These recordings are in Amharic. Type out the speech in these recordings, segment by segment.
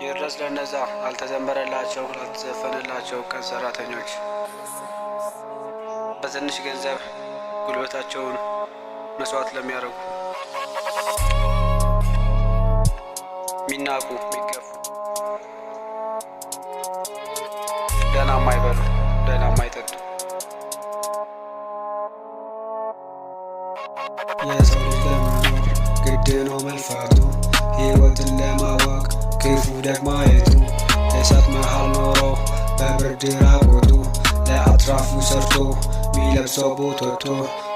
ይድረስ ለነዛ አልተዘመረላቸው ላልተዘፈነላቸው ቀን ሰራተኞች በትንሽ ገንዘብ ጉልበታቸውን መስዋዕት ለሚያደርጉ ሚናቁ ሚገፉ ደህና ማይበሉ ደህና ማይጠጡ የሰው ልጅ ለመኖር ግድ ነው መልፋቱ ሕይወትን ለማወቅ ክፉ ደግ ማየቱ እሳት መሃል ኖሮ በብርድ ራቆቱ ለአትራፊው ሰርቶ ሚለብሰው ቦቶቶ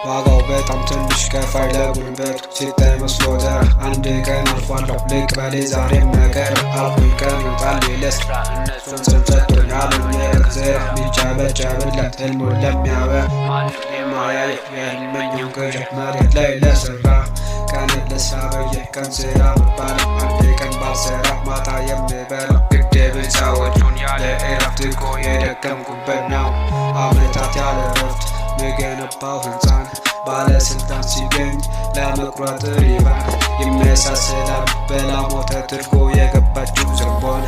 ዋጋው በጣም ትንሽ ከፋይ ለጉልበቱ ሲታይ መስሎተ አንድ ቀን አልፏለሁ ልቅበሌ ዛሬም ነገር አልኩኝ ቀን ይወጣል ለስራ እነሱን ስም ሰጥቶኛል የእግዜር ሚጨበጨብለት ህልሙን ለሚያበ ማንም የማያይ የህልመኛውን ቅዠት መሬት ላይ ለሰራ ቀን ለስራ በየቀን ስራ መባል አንድ ቀን ባልሰራ ማታ የምበላው ግድ ብቻዎቹን ያለ እረፍት እኮ የደከምኩበት ነው አመታት ያለ እረፍት የገነባው ህንፃን ባለስልጣን ሲገኝ ለመቁረጥ ሪባን የሚያሳስላል በላሞተ ትርጎ የገባችው ዝንቦን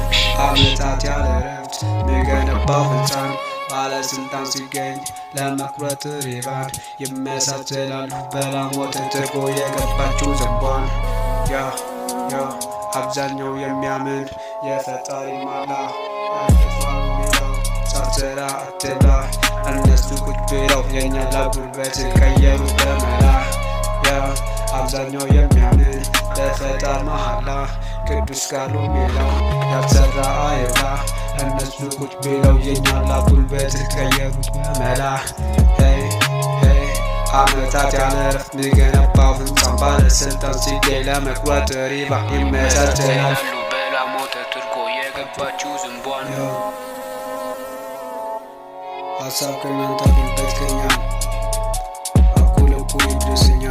አመታት ያለ እረፍት የገነባው ህንፃን ባለስልጣን ሲገኝ ለመቁረጥ ሪባን የሚያሳስላል በላሞተ ትርጎ የገባችው ዝንቦን ያ አብዛኛው የሚያምን የፈጣሪ ማላ ሳትሰራ አትብላ እነሱ ቁጭ ብለው የኛ ለጉልበት ቀየሩት በመላ አብዛኛው የሚያምን በፈጣሪ መሐላ ቅዱስ ቃሉ ሚለው ያልሰራ አይብላ እነሱ ቁጭ ብለው የኛ ለጉልበት ቀየሩት በመላ አመታት ያለ እረፍት ሚገነባው ህንፃን ባለስልጣን ሲገኝ ለመቁረጥ ሪባ ይመቻቸላል በላሞተ ትርጎ የገባችው ዝንቧን ሀሳብ ከእናንተ ጉልበት ከኛ እኩል ይድረስኛ